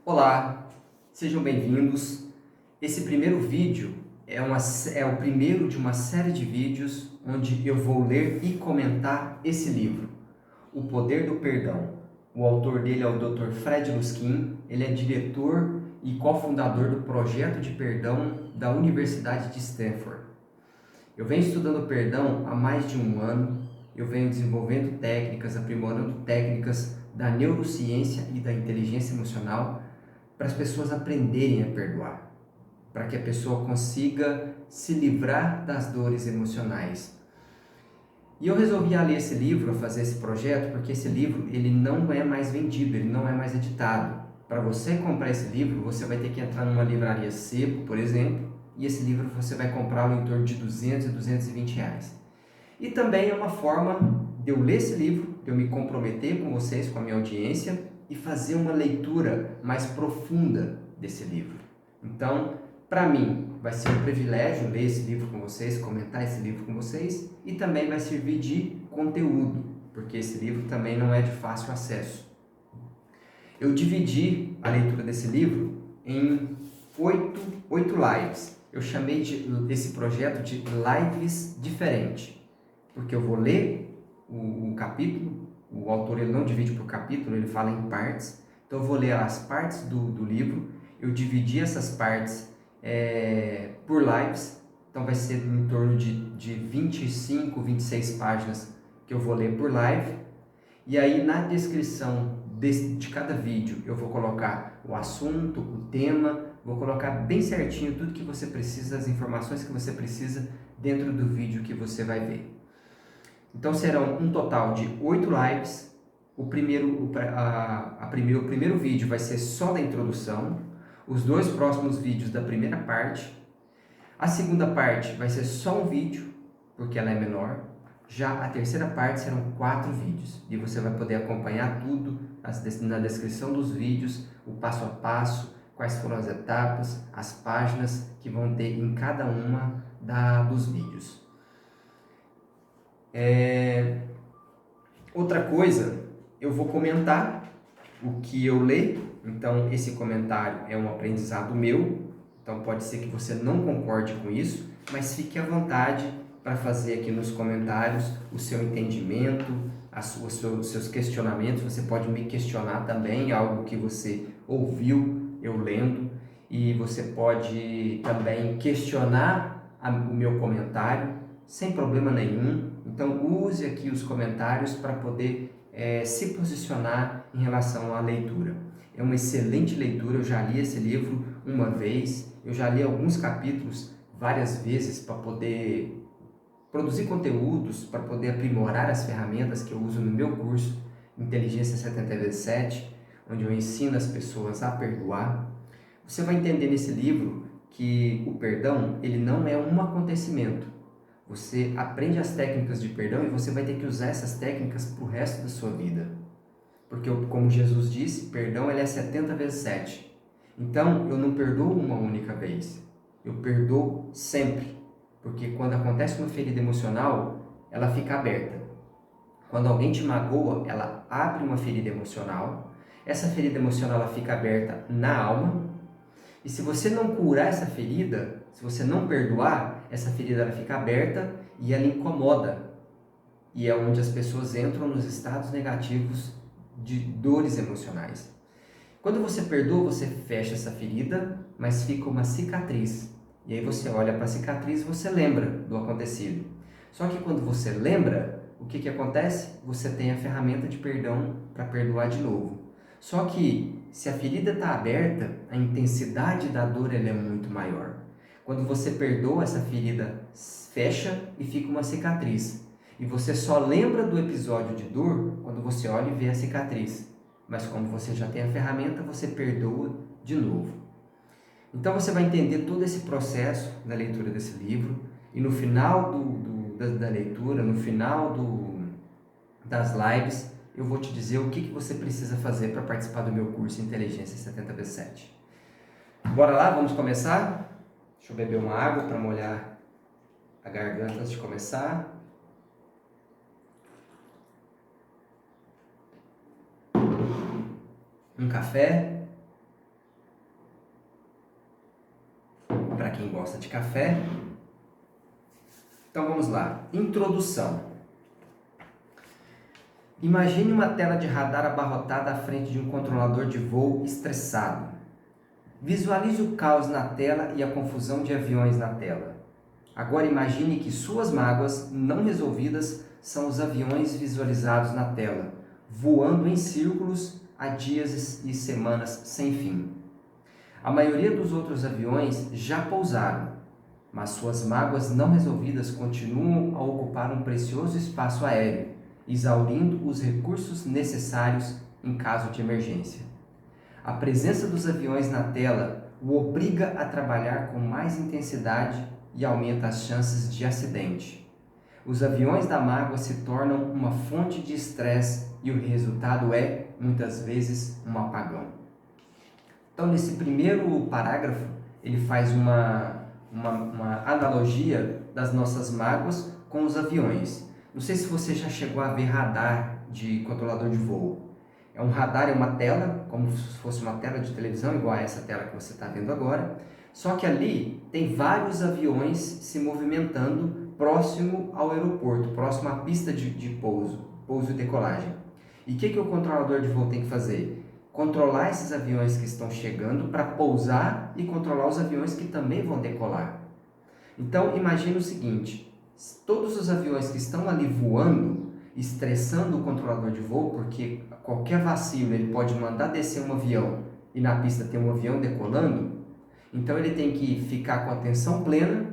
Olá, sejam bem-vindos. Esse primeiro vídeo é o primeiro de uma série de vídeos onde eu vou ler e comentar esse livro, O Poder do Perdão. O autor dele é o Dr. Fred Luskin, ele é diretor e cofundador do Projeto de Perdão da Universidade de Stanford. Eu venho estudando perdão há mais de um ano, eu venho desenvolvendo técnicas, aprimorando técnicas da neurociência e da inteligência emocional para as pessoas aprenderem a perdoar, para que a pessoa consiga se livrar das dores emocionais. E eu resolvi ler esse livro, fazer esse projeto, porque esse livro ele não é mais vendido, ele não é mais editado. Para você comprar esse livro, você vai ter que entrar numa livraria sebo, por exemplo, e esse livro você vai comprá-lo em torno de 200 e 220 reais. E também é uma forma de eu ler esse livro, de eu me comprometer com vocês, com a minha audiência, e fazer uma leitura mais profunda desse livro. Então, para mim, vai ser um privilégio ler esse livro com vocês, comentar esse livro com vocês, e também vai servir de conteúdo, porque esse livro também não é de fácil acesso. Eu dividi a leitura desse livro em oito lives. Eu chamei esse projeto de lives diferentes, porque eu vou ler o capítulo, o autor ele não divide por capítulo, ele fala em partes, então eu vou ler as partes do livro, eu dividi essas partes por lives, então vai ser em torno de 25, 26 páginas que eu vou ler por live, e aí na descrição de cada vídeo eu vou colocar o assunto, o tema, vou colocar bem certinho tudo que você precisa, as informações que você precisa dentro do vídeo que você vai ver. Então serão um total de 8 lives. O primeiro vídeo vai ser só da introdução, os dois próximos vídeos da primeira parte. A segunda parte vai ser só um vídeo, porque ela é menor. Já a terceira parte serão 4 vídeos e você vai poder acompanhar tudo na descrição dos vídeos, o passo a passo, quais foram as etapas, as páginas que vão ter em cada uma dos vídeos. Outra coisa, eu vou comentar o que eu leio, então esse comentário é um aprendizado meu, então pode ser que você não concorde com isso, mas fique à vontade para fazer aqui nos comentários o seu entendimento, os seus questionamentos. Você pode me questionar também, algo que você ouviu eu lendo, e você pode também questionar o meu comentário sem problema nenhum. Então use aqui os comentários para poder se posicionar em relação à leitura. É uma excelente leitura, eu já li esse livro uma vez, eu já li alguns capítulos várias vezes para poder produzir conteúdos, para poder aprimorar as ferramentas que eu uso no meu curso Inteligência 70x7, onde eu ensino as pessoas a perdoar. Você vai entender nesse livro que o perdão ele não é um acontecimento. Você aprende as técnicas de perdão e você vai ter que usar essas técnicas para o resto da sua vida. Porque, como Jesus disse, perdão ele é 70 vezes 7. Então, eu não perdoo uma única vez. Eu perdoo sempre. Porque quando acontece uma ferida emocional, ela fica aberta. Quando alguém te magoa, ela abre uma ferida emocional. Essa ferida emocional ela fica aberta na alma. E se você não curar essa ferida, se você não perdoar, essa ferida ela fica aberta e ela incomoda. E é onde as pessoas entram nos estados negativos de dores emocionais. Quando você perdoa, você fecha essa ferida, mas fica uma cicatriz. E aí você olha para a cicatriz e você lembra do acontecido. Só que quando você lembra, o que acontece? Você tem a ferramenta de perdão para perdoar de novo. Só que se a ferida está aberta, a intensidade da dor ela é muito maior. Quando você perdoa, essa ferida fecha e fica uma cicatriz. E você só lembra do episódio de dor quando você olha e vê a cicatriz. Mas como você já tem a ferramenta, você perdoa de novo. Então você vai entender todo esse processo da leitura desse livro, e no final da leitura, no final das lives, eu vou te dizer o que você precisa fazer para participar do meu curso Inteligência 70x7. Bora lá, vamos começar? Deixa eu beber uma água para molhar a garganta antes de começar. Um café. quem gosta de café. Então vamos lá. Introdução. Imagine uma tela de radar abarrotada à frente de um controlador de voo estressado. Visualize o caos na tela e a confusão de aviões na tela. Agora imagine que suas mágoas não resolvidas são os aviões visualizados na tela, voando em círculos há dias e semanas sem fim. A maioria dos outros aviões já pousaram, mas suas mágoas não resolvidas continuam a ocupar um precioso espaço aéreo, exaurindo os recursos necessários em caso de emergência. A presença dos aviões na tela o obriga a trabalhar com mais intensidade e aumenta as chances de acidente. Os aviões da mágoa se tornam uma fonte de estresse e o resultado é, muitas vezes, um apagão. Então, nesse primeiro parágrafo, ele faz uma analogia das nossas mágoas com os aviões. Não sei se você já chegou a ver radar de controlador de voo. Um radar é uma tela, como se fosse uma tela de televisão, igual a essa tela que você está vendo agora. Só que ali tem vários aviões se movimentando próximo ao aeroporto, próximo à pista de pouso e decolagem. E o que o controlador de voo tem que fazer? Controlar esses aviões que estão chegando para pousar e controlar os aviões que também vão decolar. Então, imagine o seguinte, todos os aviões que estão ali voando, estressando o controlador de voo, porque qualquer vacilo ele pode mandar descer um avião e na pista tem um avião decolando, então ele tem que ficar com atenção plena,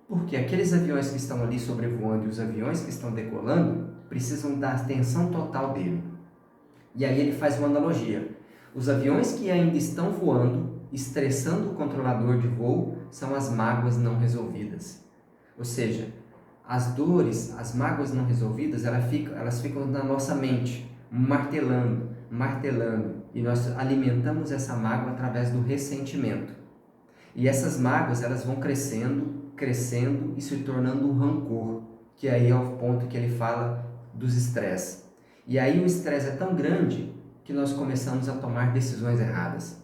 porque aqueles aviões que estão ali sobrevoando e os aviões que estão decolando precisam da atenção total dele. E aí ele faz uma analogia. Os aviões que ainda estão voando, estressando o controlador de voo, são as mágoas não resolvidas. Ou seja, as dores, as mágoas não resolvidas, elas ficam na nossa mente, martelando, e nós alimentamos essa mágoa através do ressentimento. E essas mágoas, elas vão crescendo e se tornando um rancor, que aí é o ponto que ele fala dos estresses. E aí o estresse é tão grande que nós começamos a tomar decisões erradas.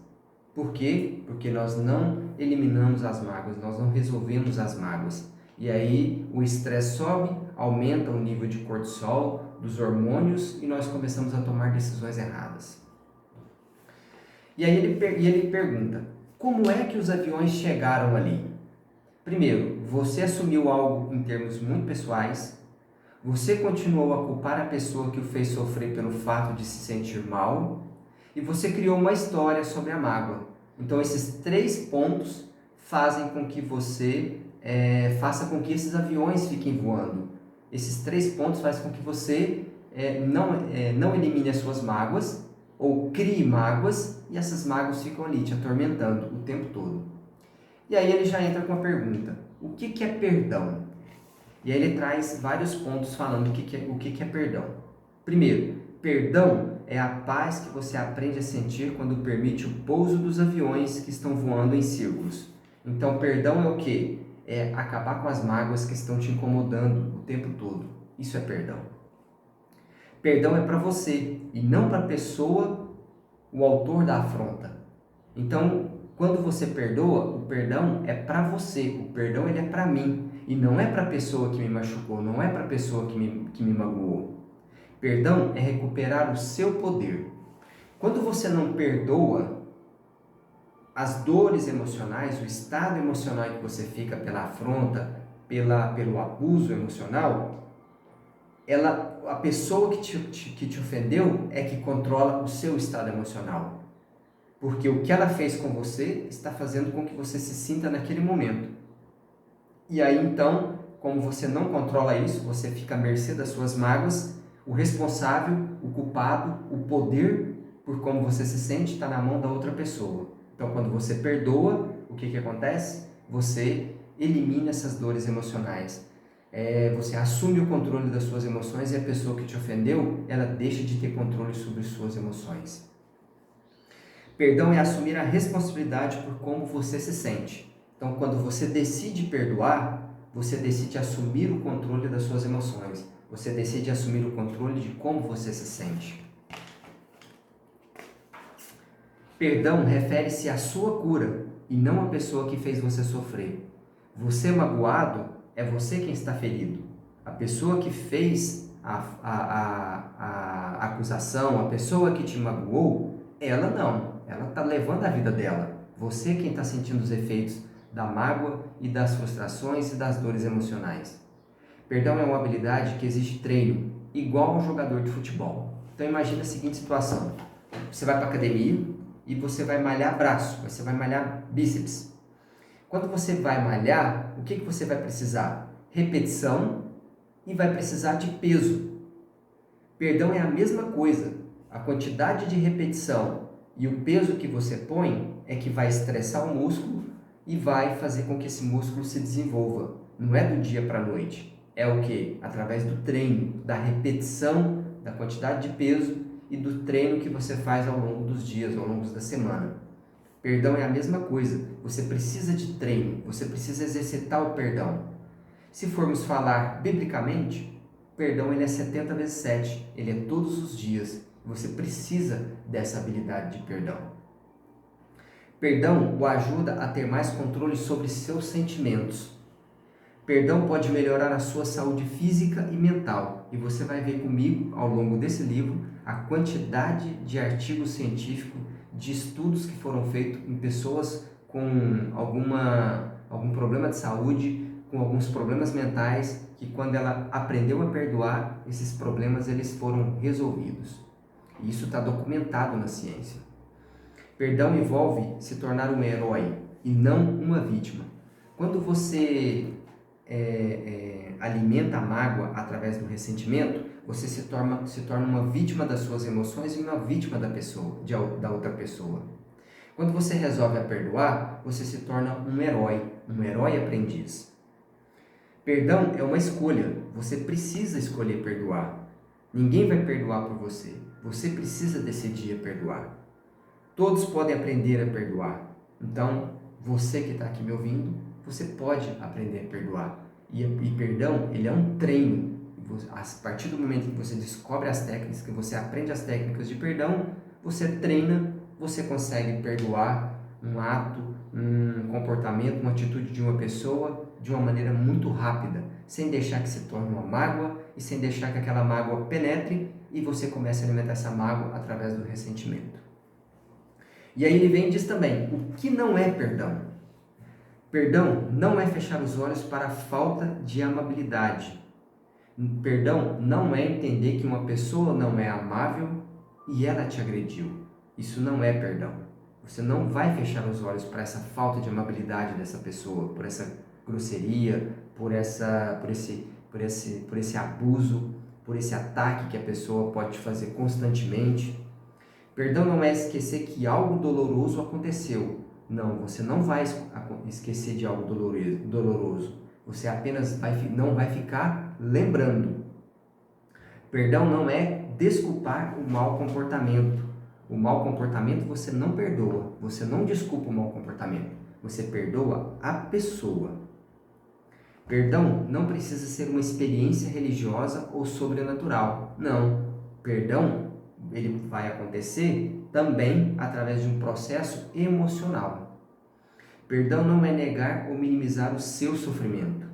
Por quê? Porque nós não eliminamos as mágoas, nós não resolvemos as mágoas. E aí o estresse sobe, aumenta o nível de cortisol, dos hormônios, e nós começamos a tomar decisões erradas. E aí ele pergunta, como é que os aviões chegaram ali? Primeiro, você assumiu algo em termos muito pessoais, você continuou a culpar a pessoa que o fez sofrer pelo fato de se sentir mal, e você criou uma história sobre a mágoa. Então esses 3 pontos fazem com que você faça com que esses aviões fiquem voando. Esses 3 pontos fazem com que você não elimine as suas mágoas, ou crie mágoas, e essas mágoas ficam ali te atormentando o tempo todo. E aí ele já entra com a pergunta, o que é perdão? E aí ele traz vários pontos falando o que é perdão. Primeiro, perdão é a paz que você aprende a sentir quando permite o pouso dos aviões que estão voando em círculos. Então, perdão é o quê? É acabar com as mágoas que estão te incomodando o tempo todo. Isso é perdão. Perdão é para você e não para a pessoa, o autor da afronta. Então, quando você perdoa, o perdão é para você, o perdão ele é para mim. E não é para a pessoa que me machucou, não é para a pessoa que me magoou. Perdão é recuperar o seu poder. Quando você não perdoa, as dores emocionais, o estado emocional em que você fica pela afronta, pelo abuso emocional, a pessoa que te ofendeu é que controla o seu estado emocional. Porque o que ela fez com você está fazendo com que você se sinta naquele momento. E aí então, como você não controla isso, você fica à mercê das suas mágoas, o responsável, o culpado, o poder por como você se sente está na mão da outra pessoa. Então quando você perdoa, o que acontece? Você elimina essas dores emocionais. Você assume o controle das suas emoções e a pessoa que te ofendeu, ela deixa de ter controle sobre suas emoções. Perdão é assumir a responsabilidade por como você se sente. Então, quando você decide perdoar, você decide assumir o controle das suas emoções. Você decide assumir o controle de como você se sente. Perdão refere-se à sua cura. e não a pessoa que fez você sofrer. Você magoado é você quem está ferido. A pessoa que fez a acusação, a pessoa que te magoou, ela não. Ela está levando a vida dela. Você quem está sentindo os efeitos da mágoa e das frustrações e das dores emocionais. Perdão é uma habilidade que exige treino, igual um jogador de futebol. Então imagine a seguinte situação. Você vai para a academia e você vai malhar braço, você vai malhar bíceps. Quando você vai malhar, o que você vai precisar? Repetição e vai precisar de peso. Perdão é a mesma coisa. A quantidade de repetição e o peso que você põe é que vai estressar o músculo e vai fazer com que esse músculo se desenvolva. Não é do dia para a noite. É o que? Através do treino, da repetição, da quantidade de peso e do treino que você faz ao longo dos dias, ao longo da semana. Perdão é a mesma coisa. Você precisa de treino, você precisa exercitar o perdão. Se formos falar biblicamente, perdão ele é 70 vezes 7, ele é todos os dias. Você precisa dessa habilidade de perdão. Perdão o ajuda a ter mais controle sobre seus sentimentos. Perdão pode melhorar a sua saúde física e mental. E você vai ver comigo, ao longo desse livro, a quantidade de artigos científicos, de estudos que foram feitos em pessoas com algum problema de saúde, com alguns problemas mentais, que quando ela aprendeu a perdoar, esses problemas eles foram resolvidos. E isso está documentado na ciência. Perdão envolve se tornar um herói e não uma vítima. Quando você alimenta a mágoa através do ressentimento, você se torna uma vítima das suas emoções e uma vítima da outra pessoa. Quando você resolve a perdoar, você se torna um herói aprendiz. Perdão é uma escolha, você precisa escolher perdoar. Ninguém vai perdoar por você, você precisa decidir a perdoar. Todos podem aprender a perdoar. Então, você que está aqui me ouvindo, você pode aprender a perdoar. E perdão, ele é um treino. A partir do momento que você descobre as técnicas, que você aprende as técnicas de perdão, você treina, você consegue perdoar um ato, um comportamento, uma atitude de uma pessoa de uma maneira muito rápida, sem deixar que se torne uma mágoa e sem deixar que aquela mágoa penetre e você comece a alimentar essa mágoa através do ressentimento. E aí ele vem e diz também, o que não é perdão? Perdão não é fechar os olhos para a falta de amabilidade. Perdão não é entender que uma pessoa não é amável e ela te agrediu. Isso não é perdão. Você não vai fechar os olhos para essa falta de amabilidade dessa pessoa, por essa grosseria, por esse abuso, por esse ataque que a pessoa pode te fazer constantemente. Perdão não é esquecer que algo doloroso aconteceu. Não, você não vai esquecer de algo doloroso. Você apenas não vai ficar lembrando. Perdão não é desculpar o mau comportamento. O mau comportamento você não perdoa. Você não desculpa o mau comportamento. Você perdoa a pessoa. Perdão não precisa ser uma experiência religiosa ou sobrenatural. Não. Perdão ele vai acontecer também através de um processo emocional. Perdão não é negar ou minimizar o seu sofrimento.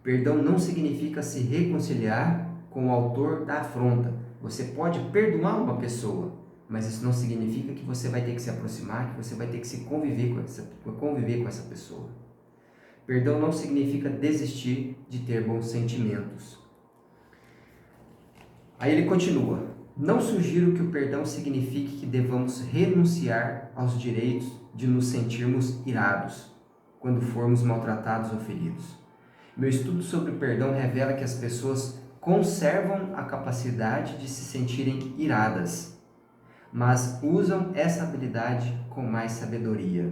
Perdão não significa se reconciliar com o autor da afronta. Você pode perdoar uma pessoa, mas isso não significa que você vai ter que se aproximar, que você vai ter que se conviver com essa pessoa. Perdão não significa desistir de ter bons sentimentos. Aí ele continua. Não sugiro que o perdão signifique que devamos renunciar aos direitos de nos sentirmos irados quando formos maltratados ou feridos. Meu estudo sobre o perdão revela que as pessoas conservam a capacidade de se sentirem iradas, mas usam essa habilidade com mais sabedoria.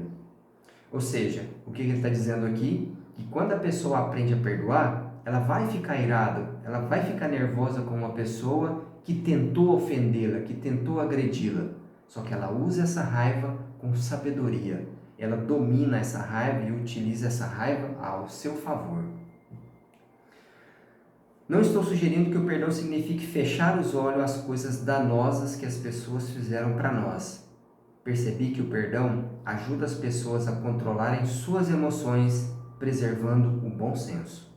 Ou seja, o que ele está dizendo aqui? Que quando a pessoa aprende a perdoar, ela vai ficar irada, ela vai ficar nervosa com uma pessoa que tentou ofendê-la, que tentou agredi-la. Só que ela usa essa raiva com sabedoria. Ela domina essa raiva e utiliza essa raiva ao seu favor. Não estou sugerindo que o perdão signifique fechar os olhos às coisas danosas que as pessoas fizeram para nós. Percebi que o perdão ajuda as pessoas a controlarem suas emoções, preservando o bom senso.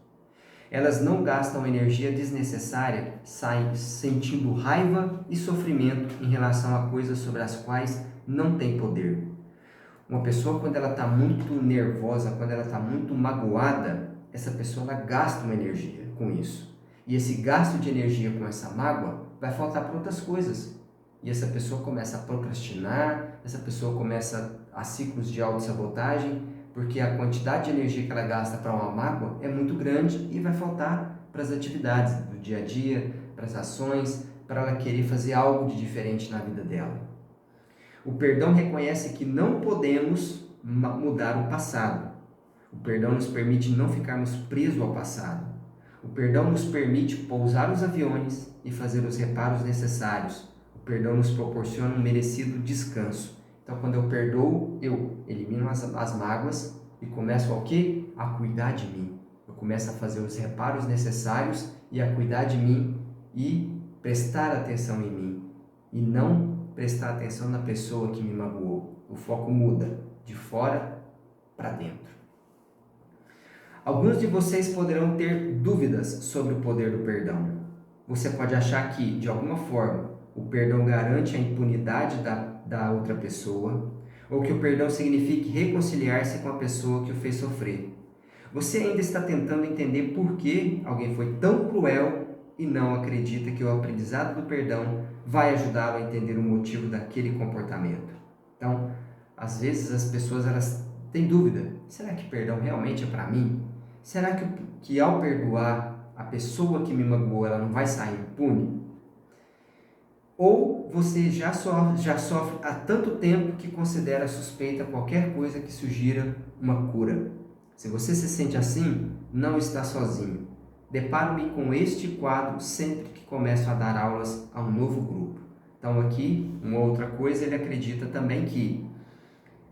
Elas não gastam energia desnecessária sentindo raiva e sofrimento em relação a coisas sobre as quais não tem poder. Uma pessoa, quando ela está muito nervosa, quando ela está muito magoada, essa pessoa ela gasta uma energia com isso. E esse gasto de energia com essa mágoa vai faltar para outras coisas. E essa pessoa começa a procrastinar, essa pessoa começa a ciclos de autossabotagem, porque a quantidade de energia que ela gasta para uma mágoa é muito grande e vai faltar para as atividades do dia a dia, para as ações, para ela querer fazer algo de diferente na vida dela. O perdão reconhece que não podemos mudar o passado. O perdão nos permite não ficarmos presos ao passado. O perdão nos permite pousar os aviões e fazer os reparos necessários. O perdão nos proporciona um merecido descanso. Então, quando eu perdoo, eu elimino as mágoas e começo ao quê? A cuidar de mim. Eu começo a fazer os reparos necessários e a cuidar de mim e prestar atenção em mim. E não prestar atenção na pessoa que me magoou. O foco muda de fora para dentro. Alguns de vocês poderão ter dúvidas sobre o poder do perdão. Você pode achar que, de alguma forma, o perdão garante a impunidade da outra pessoa, ou que o perdão signifique reconciliar-se com a pessoa que o fez sofrer. Você ainda está tentando entender por que alguém foi tão cruel e não acredita que o aprendizado do perdão vai ajudá-lo a entender o motivo daquele comportamento. Então, às vezes as pessoas elas têm dúvida: será que perdão realmente é para mim? Será que ao perdoar a pessoa que me magoou, ela não vai sair impune? Ou você já sofre há tanto tempo que considera suspeita qualquer coisa que sugira uma cura? Se você se sente assim, não está sozinho. Deparo-me com este quadro sempre que começo a dar aulas a um novo grupo. Então aqui, uma outra coisa, ele acredita também que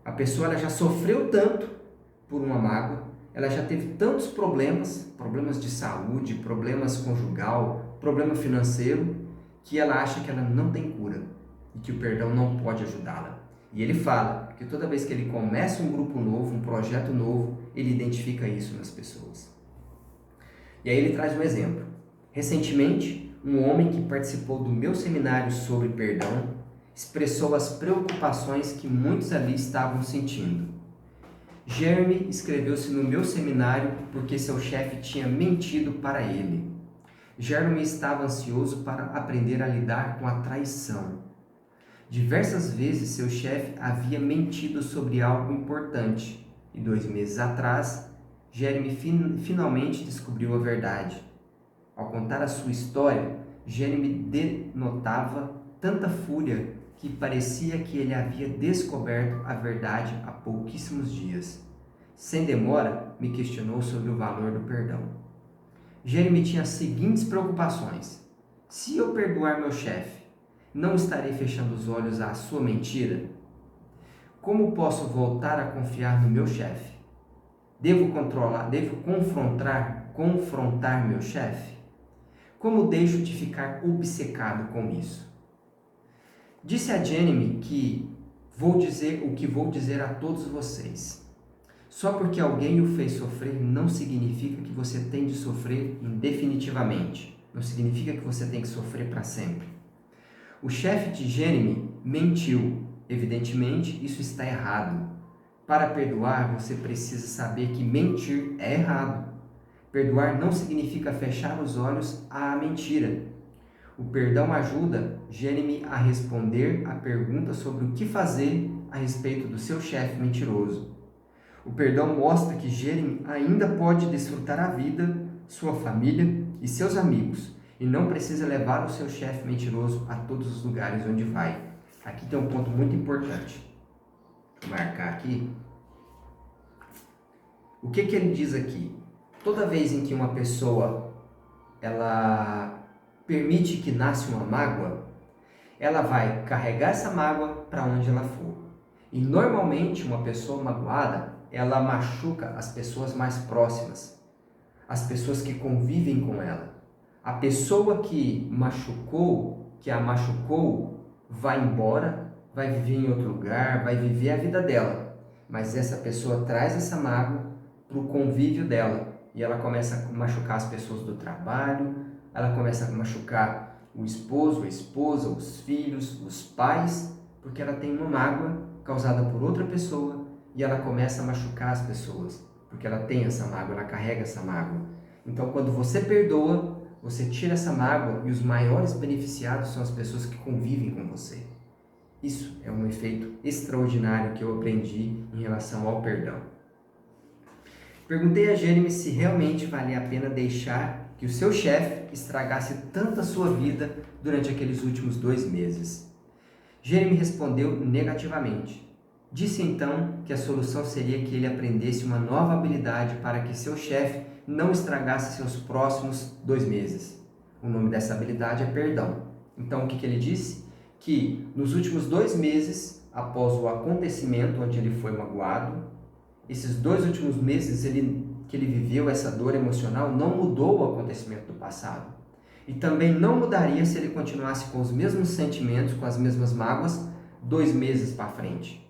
a pessoa ela já sofreu tanto por uma mágoa, ela já teve tantos problemas de saúde, problemas conjugal, problema financeiro, que ela acha que ela não tem cura e que o perdão não pode ajudá-la. E ele fala que toda vez que ele começa um grupo novo, um projeto novo, ele identifica isso nas pessoas. E aí ele traz um exemplo. Recentemente, um homem que participou do meu seminário sobre perdão expressou as preocupações que muitos ali estavam sentindo. Jeremy inscreveu-se no meu seminário porque seu chefe tinha mentido para ele. Jeremy estava ansioso para aprender a lidar com a traição. Diversas vezes seu chefe havia mentido sobre algo importante e 2 meses atrás, Jeremy finalmente descobriu a verdade. Ao contar a sua história, Jeremy denotava tanta fúria que parecia que ele havia descoberto a verdade há pouquíssimos dias. Sem demora, me questionou sobre o valor do perdão. Jeremy tinha as seguintes preocupações: se eu perdoar meu chefe, não estarei fechando os olhos à sua mentira? Como posso voltar a confiar no meu chefe? Devo confrontar meu chefe? Como deixo de ficar obcecado com isso? Disse a Jeremy que vou dizer o que vou dizer a todos vocês. Só porque alguém o fez sofrer não significa que você tem de sofrer indefinitivamente. Não significa que você tem que sofrer para sempre. O chefe de Jeremy mentiu. Evidentemente, isso está errado. Para perdoar, você precisa saber que mentir é errado. Perdoar não significa fechar os olhos à mentira. O perdão ajuda Jeremy a responder a pergunta sobre o que fazer a respeito do seu chefe mentiroso. O perdão mostra que Jeremy ainda pode desfrutar a vida, sua família e seus amigos, e não precisa levar o seu chefe mentiroso a todos os lugares onde vai. Aqui tem um ponto muito importante. Vou marcar aqui. O que ele diz aqui? Toda vez em que uma pessoa ela permite que nasça uma mágoa, ela vai carregar essa mágoa para onde ela for. E normalmente uma pessoa magoada, ela machuca as pessoas mais próximas, as pessoas que convivem com ela. A pessoa que a machucou, vai embora, vai viver em outro lugar, vai viver a vida dela. Mas essa pessoa traz essa mágoa para o convívio dela e ela começa a machucar as pessoas do trabalho, ela começa a machucar o esposo, a esposa, os filhos, os pais, porque ela tem uma mágoa causada por outra pessoa e ela começa a machucar as pessoas, porque ela tem essa mágoa, ela carrega essa mágoa. Então, quando você perdoa, você tira essa mágoa e os maiores beneficiados são as pessoas que convivem com você. Isso é um efeito extraordinário que eu aprendi em relação ao perdão. Perguntei a Jeremy se realmente valia a pena deixar que o seu chefe estragasse tanto a sua vida durante aqueles últimos 2 meses. Jeremy respondeu negativamente. Disse então que a solução seria que ele aprendesse uma nova habilidade para que seu chefe não estragasse seus próximos 2 meses. O nome dessa habilidade é perdão. Então o que ele disse? Que nos últimos 2 meses, após o acontecimento onde ele foi magoado, esses 2 últimos meses que ele viveu essa dor emocional não mudou o acontecimento do passado. E também não mudaria se ele continuasse com os mesmos sentimentos, com as mesmas mágoas, 2 meses para frente.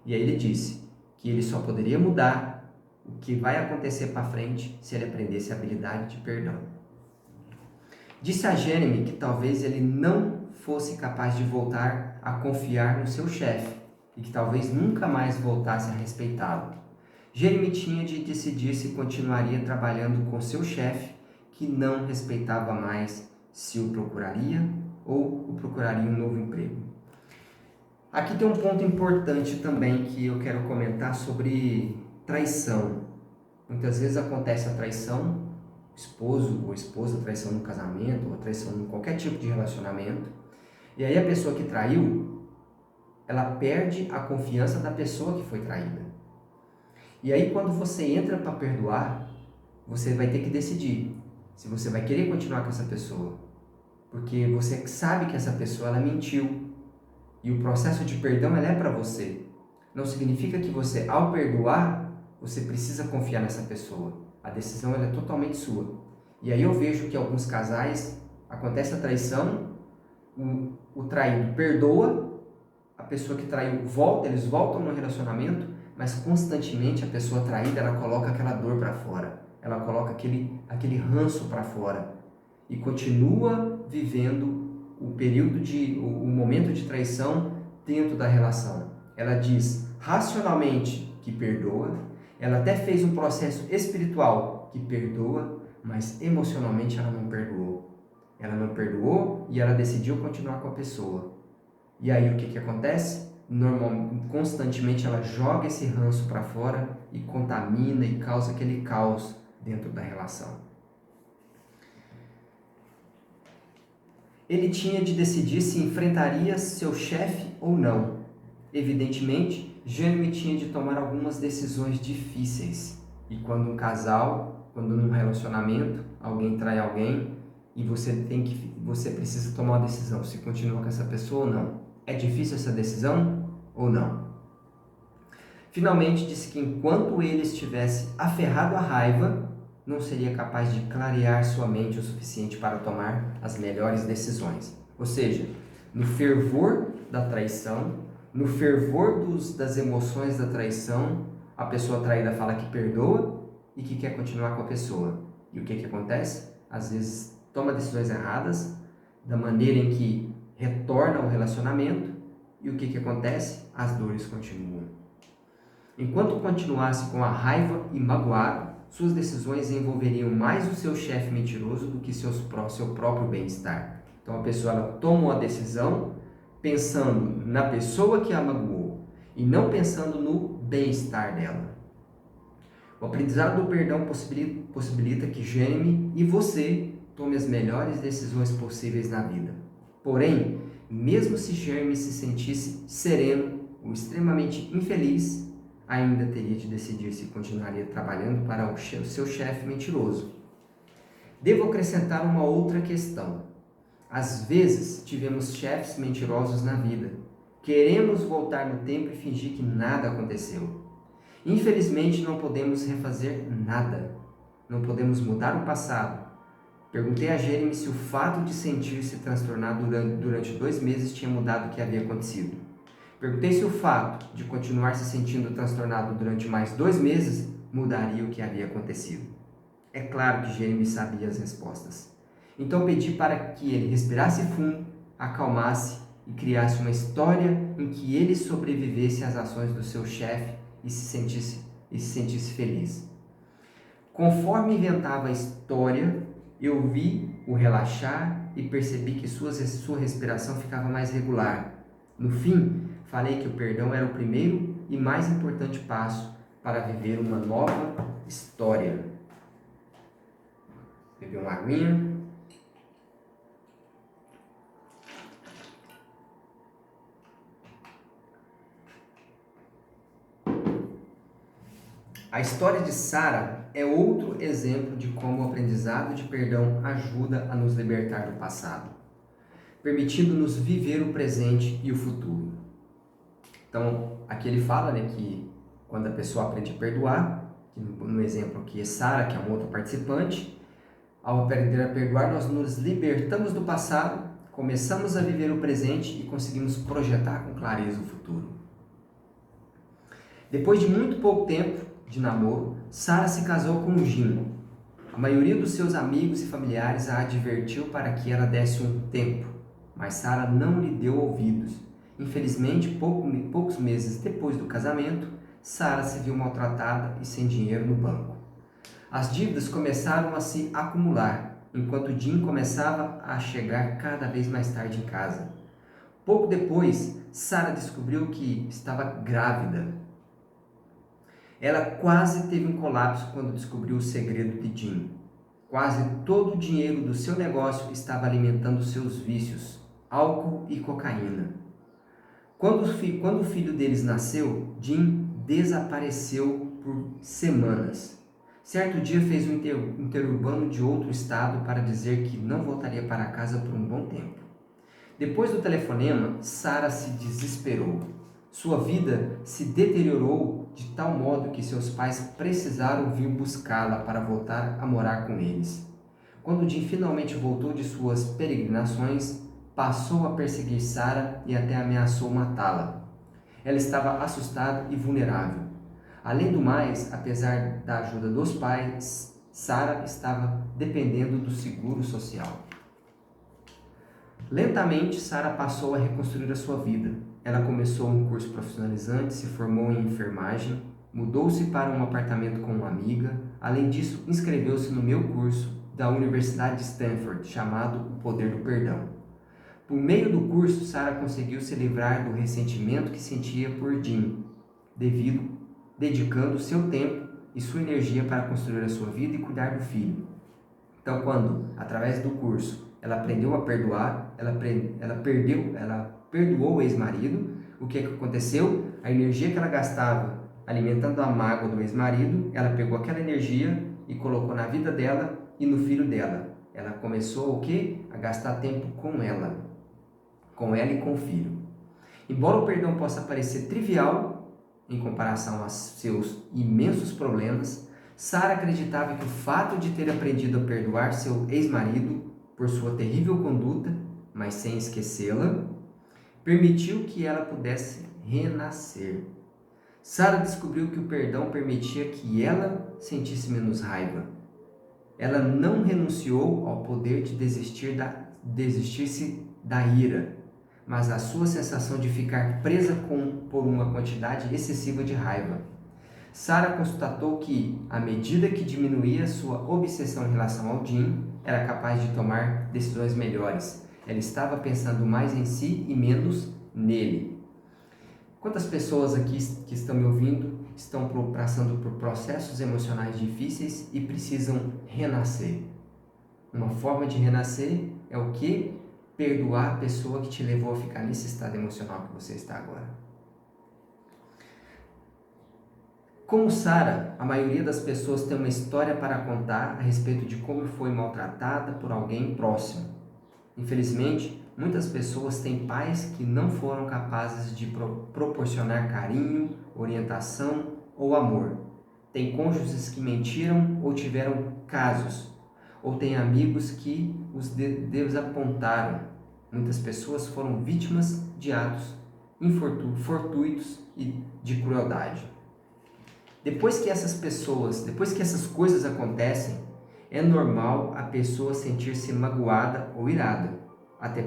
E aí ele disse que ele só poderia mudar o que vai acontecer para frente se ele aprendesse a habilidade de perdão. Disse a Jeremy que talvez ele não fosse capaz de voltar a confiar no seu chefe e que talvez nunca mais voltasse a respeitá-lo. Jeremy tinha de decidir se continuaria trabalhando com seu chefe, que não respeitava mais, se o procuraria ou o procuraria um novo emprego. Aqui tem um ponto importante também que eu quero comentar sobre traição. Muitas vezes acontece a traição, esposo ou esposa, traição no casamento, ou traição em qualquer tipo de relacionamento. E aí a pessoa que traiu, ela perde a confiança da pessoa que foi traída. E aí quando você entra para perdoar, você vai ter que decidir se você vai querer continuar com essa pessoa. Porque você sabe que essa pessoa ela mentiu. E o processo de perdão ela é para você. Não significa que você, ao perdoar, você precisa confiar nessa pessoa. A decisão ela é totalmente sua. E aí eu vejo que alguns casais, acontece a traição, o traído perdoa, a pessoa que traiu volta, eles voltam no relacionamento, mas constantemente a pessoa traída, ela coloca aquela dor para fora, ela coloca aquele ranço para fora e continua vivendo o momento de traição dentro da relação. Ela diz racionalmente que perdoa, ela até fez um processo espiritual que perdoa, mas emocionalmente ela não perdoou. Ela não perdoou e ela decidiu continuar com a pessoa. E aí o que acontece? Constantemente ela joga esse ranço para fora e contamina e causa aquele caos dentro da relação. Ele tinha de decidir se enfrentaria seu chefe ou não. Evidentemente, Jeremy tinha de tomar algumas decisões difíceis. E quando um casal, quando num relacionamento, alguém trai alguém e você precisa tomar uma decisão se continua com essa pessoa ou não. É difícil essa decisão ou não? Finalmente disse que enquanto ele estivesse aferrado à raiva, não seria capaz de clarear sua mente o suficiente para tomar as melhores decisões. Ou seja, no fervor da traição, no fervor das emoções da traição, a pessoa traída fala que perdoa e que quer continuar com a pessoa. E o que acontece? Às vezes toma decisões erradas, da maneira em que retorna ao relacionamento, e o que acontece? As dores continuam. Enquanto continuasse com a raiva e magoado, suas decisões envolveriam mais o seu chefe mentiroso do que seu próprio bem-estar. Então a pessoa ela toma uma decisão pensando na pessoa que a magoou e não pensando no bem-estar dela. O aprendizado do perdão possibilita que Jeremy e você tome as melhores decisões possíveis na vida. Porém, mesmo se Jeremy se sentisse sereno ou extremamente infeliz, ainda teria de decidir se continuaria trabalhando para o seu chefe mentiroso. Devo acrescentar uma outra questão. Às vezes, tivemos chefes mentirosos na vida. Queremos voltar no tempo e fingir que nada aconteceu. Infelizmente, não podemos refazer nada. Não podemos mudar o passado. Perguntei a Jeremy se o fato de sentir-se transtornado durante 2 meses tinha mudado o que havia acontecido. Perguntei se o fato de continuar se sentindo transtornado durante mais 2 meses mudaria o que havia acontecido. É claro que Jeremy sabia as respostas. Então pedi para que ele respirasse fundo, acalmasse e criasse uma história em que ele sobrevivesse às ações do seu chefe e se sentisse feliz. Conforme inventava a história, eu vi o relaxar e percebi que sua respiração ficava mais regular. No fim, falei que o perdão era o primeiro e mais importante passo para viver uma nova história. Beber uma aguinha. A história de Sara é outro exemplo de como o aprendizado de perdão ajuda a nos libertar do passado, permitindo-nos viver o presente e o futuro. Então, aqui ele fala, que quando a pessoa aprende a perdoar, no exemplo aqui é Sara, que é um outro participante, ao aprender a perdoar, nós nos libertamos do passado, começamos a viver o presente e conseguimos projetar com clareza o futuro. Depois de muito pouco tempo de namoro, Sara se casou com Jim. A maioria dos seus amigos e familiares a advertiu para que ela desse um tempo, mas Sara não lhe deu ouvidos. Infelizmente, poucos meses depois do casamento, Sara se viu maltratada e sem dinheiro no banco. As dívidas começaram a se acumular, enquanto Jim começava a chegar cada vez mais tarde em casa. Pouco depois, Sara descobriu que estava grávida. Ela quase teve um colapso quando descobriu o segredo de Jim. Quase todo o dinheiro do seu negócio estava alimentando seus vícios, álcool e cocaína. Quando o filho deles nasceu, Jim desapareceu por semanas. Certo dia fez um interurbano de outro estado para dizer que não voltaria para casa por um bom tempo. Depois do telefonema, Sara se desesperou. Sua vida se deteriorou de tal modo que seus pais precisaram vir buscá-la para voltar a morar com eles. Quando Jim finalmente voltou de suas peregrinações, passou a perseguir Sara e até ameaçou matá-la. Ela estava assustada e vulnerável. Além do mais, apesar da ajuda dos pais, Sara estava dependendo do seguro social. Lentamente, Sara passou a reconstruir a sua vida. Ela começou um curso profissionalizante, se formou em enfermagem, mudou-se para um apartamento com uma amiga. Além disso, inscreveu-se no meu curso da Universidade de Stanford, chamado O Poder do Perdão. Por meio do curso, Sara conseguiu se livrar do ressentimento que sentia por Jim, dedicando seu tempo e sua energia para construir a sua vida e cuidar do filho. Então, quando, através do curso, ela aprendeu a perdoar, ela perdoou o ex-marido, o que aconteceu? A energia que ela gastava alimentando a mágoa do ex-marido, ela pegou aquela energia e colocou na vida dela e no filho dela. Ela começou a gastar tempo com ela e com o filho. Embora o perdão possa parecer trivial em comparação aos seus imensos problemas, Sara acreditava que o fato de ter aprendido a perdoar seu ex-marido por sua terrível conduta, mas sem esquecê-la, permitiu que ela pudesse renascer. Sara descobriu que o perdão permitia que ela sentisse menos raiva. Ela não renunciou ao poder de desistir-se da ira, mas à sua sensação de ficar presa por uma quantidade excessiva de raiva. Sara constatou que, à medida que diminuía sua obsessão em relação ao Jim, era capaz de tomar decisões melhores. Ela estava pensando mais em si e menos nele. Quantas pessoas aqui que estão me ouvindo estão passando por processos emocionais difíceis e precisam renascer? Uma forma de renascer é o quê? Perdoar a pessoa que te levou a ficar nesse estado emocional que você está agora. Como Sara, a maioria das pessoas tem uma história para contar a respeito de como foi maltratada por alguém próximo. Infelizmente, muitas pessoas têm pais que não foram capazes de proporcionar carinho, orientação ou amor. Tem cônjuges que mentiram ou tiveram casos, ou tem amigos que os desapontaram. Muitas pessoas foram vítimas de atos fortuitos e de crueldade. Depois que essas coisas acontecem, é normal a pessoa sentir-se magoada ou irada, até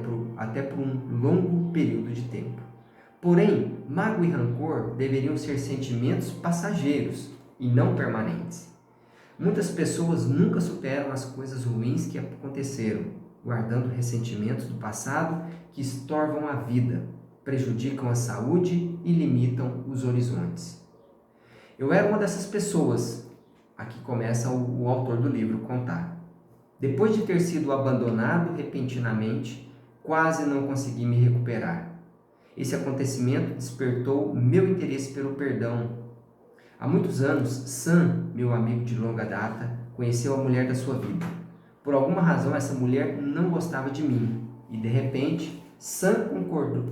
por um longo período de tempo. Porém, mágoa e rancor deveriam ser sentimentos passageiros e não permanentes. Muitas pessoas nunca superam as coisas ruins que aconteceram, guardando ressentimentos do passado que estorvam a vida, prejudicam a saúde e limitam os horizontes. Eu era uma dessas pessoas. Aqui começa o autor do livro contar. Depois de ter sido abandonado repentinamente, quase não consegui me recuperar. Esse acontecimento despertou meu interesse pelo perdão. Há muitos anos, Sam, meu amigo de longa data, conheceu a mulher da sua vida. Por alguma razão, essa mulher não gostava de mim e, de repente, Sam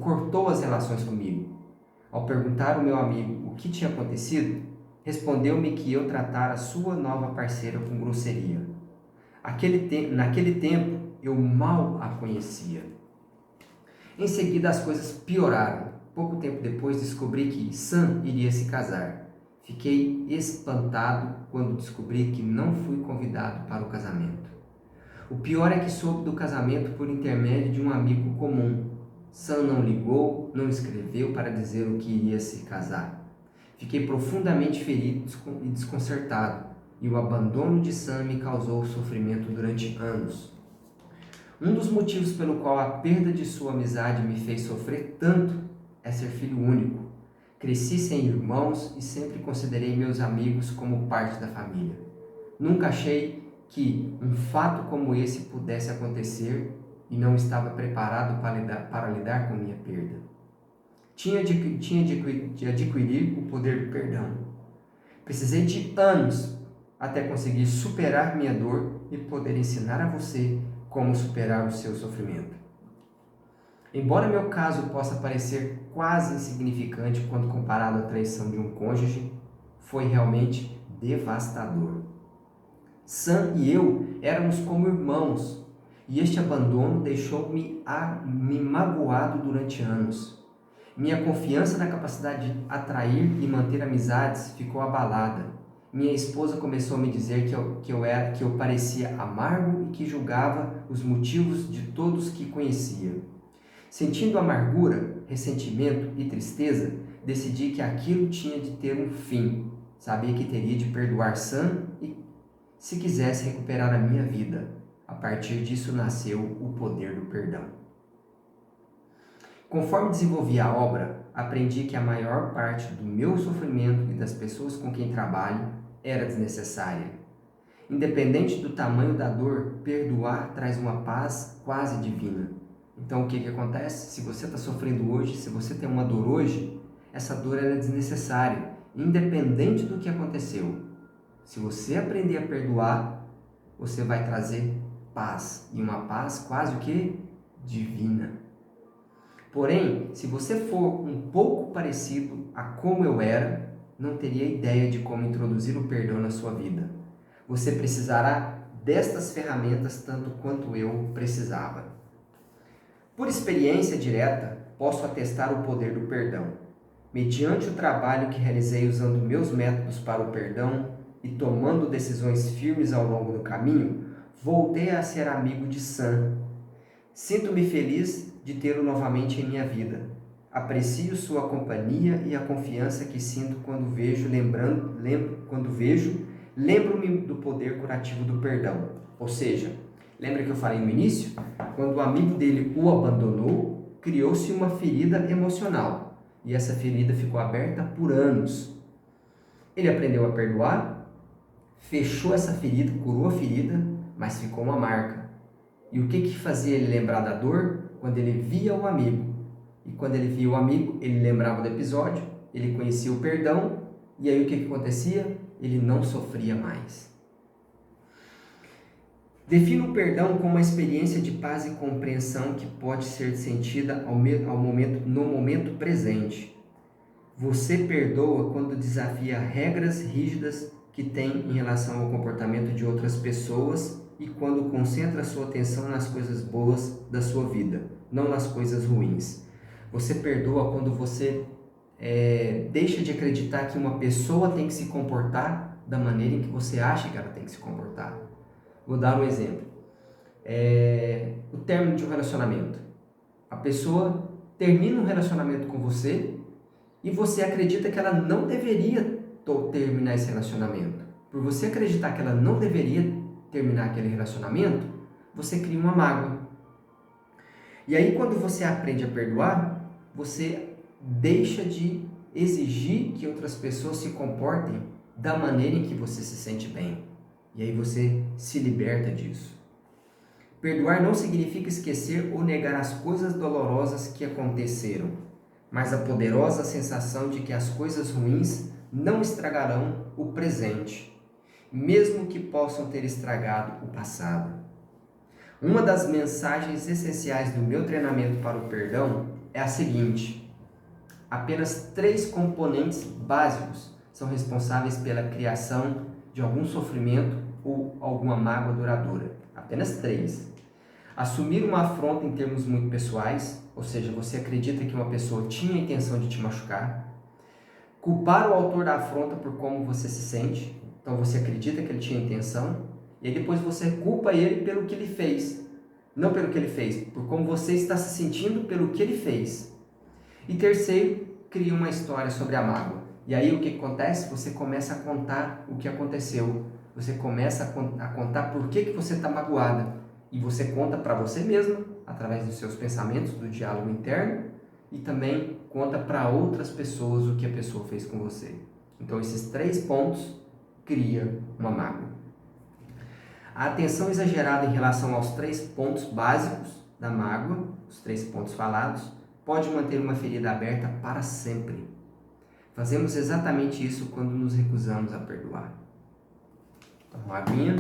cortou as relações comigo. Ao perguntar ao meu amigo o que tinha acontecido, respondeu-me que eu tratara sua nova parceira com grosseria. Naquele tempo, eu mal a conhecia. Em seguida, as coisas pioraram. Pouco tempo depois, descobri que Sam iria se casar. Fiquei espantado quando descobri que não fui convidado para o casamento. O pior é que soube do casamento por intermédio de um amigo comum. Sam não ligou, não escreveu para dizer o que iria se casar. Fiquei profundamente ferido e desconcertado, e o abandono de Sam me causou sofrimento durante anos. Um dos motivos pelo qual a perda de sua amizade me fez sofrer tanto é ser filho único. Cresci sem irmãos e sempre considerei meus amigos como parte da família. Nunca achei que um fato como esse pudesse acontecer e não estava preparado para lidar com minha perda. Tinha de adquirir o poder do perdão. Precisei de anos até conseguir superar minha dor e poder ensinar a você como superar o seu sofrimento. Embora meu caso possa parecer quase insignificante quando comparado à traição de um cônjuge, foi realmente devastador. Sam e eu éramos como irmãos, e este abandono deixou-me magoado durante anos. Minha confiança na capacidade de atrair e manter amizades ficou abalada. Minha esposa começou a me dizer que eu parecia amargo e que julgava os motivos de todos que conhecia. Sentindo amargura, ressentimento e tristeza, decidi que aquilo tinha de ter um fim. Sabia que teria de perdoar Sam e, se quisesse, recuperar a minha vida. A partir disso nasceu o poder do perdão. Conforme desenvolvi a obra, aprendi que a maior parte do meu sofrimento e das pessoas com quem trabalho era desnecessária. Independente do tamanho da dor, perdoar traz uma paz quase divina. Então o que acontece? Se você está sofrendo hoje, se você tem uma dor hoje, essa dor é desnecessária, independente do que aconteceu. Se você aprender a perdoar, você vai trazer paz, e uma paz quase o que? Divina. Porém, se você for um pouco parecido a como eu era, não teria ideia de como introduzir o perdão na sua vida. Você precisará destas ferramentas tanto quanto eu precisava. Por experiência direta, posso atestar o poder do perdão. Mediante o trabalho que realizei usando meus métodos para o perdão e tomando decisões firmes ao longo do caminho, voltei a ser amigo de Sam. Sinto-me feliz de tê-lo novamente em minha vida. Aprecio sua companhia e a confiança que sinto quando lembro-me do poder curativo do perdão. Ou seja, lembra que eu falei no início? Quando o amigo dele o abandonou, criou-se uma ferida emocional. E essa ferida ficou aberta por anos. Ele aprendeu a perdoar, fechou essa ferida, curou a ferida, mas ficou uma marca. E o que fazia ele lembrar da dor? Quando ele via o amigo. E quando ele via o amigo, ele lembrava do episódio, ele conhecia o perdão, e aí o que acontecia? Ele não sofria mais. Defino o perdão como uma experiência de paz e compreensão que pode ser sentida no momento presente. Você perdoa quando desafia regras rígidas que tem em relação ao comportamento de outras pessoas e quando concentra sua atenção nas coisas boas da sua vida, não nas coisas ruins. Você perdoa quando você deixa de acreditar que uma pessoa tem que se comportar da maneira em que você acha que ela tem que se comportar. Vou dar um exemplo. O término de um relacionamento. A pessoa termina um relacionamento com você e você acredita que ela não deveria terminar esse relacionamento. Por você acreditar que ela não deveria terminar aquele relacionamento, você cria uma mágoa. E aí, quando você aprende a perdoar, você deixa de exigir que outras pessoas se comportem da maneira em que você se sente bem. E aí você se liberta disso. Perdoar não significa esquecer ou negar as coisas dolorosas que aconteceram, mas a poderosa sensação de que as coisas ruins não estragarão o presente, mesmo que possam ter estragado o passado. Uma das mensagens essenciais do meu treinamento para o perdão é a seguinte: apenas 3 componentes básicos são responsáveis pela criação de algum sofrimento ou alguma mágoa duradoura. Apenas 3. Assumir uma afronta em termos muito pessoais, ou seja, você acredita que uma pessoa tinha a intenção de te machucar. Culpar o autor da afronta por como você se sente, então você acredita que ele tinha intenção, e aí depois você culpa ele pelo que ele fez. Não pelo que ele fez, por como você está se sentindo pelo que ele fez. E terceiro, cria uma história sobre a mágoa. E aí o que acontece? Você começa a contar o que aconteceu. Você começa a contar por que você está magoada. E você conta para você mesma, através dos seus pensamentos, do diálogo interno, e também conta para outras pessoas o que a pessoa fez com você. Então esses 3 pontos criam uma mágoa. A atenção exagerada em relação aos 3 pontos básicos da mágoa, os 3 pontos falados, pode manter uma ferida aberta para sempre. Fazemos exatamente isso quando nos recusamos a perdoar. Então, uma aguinha.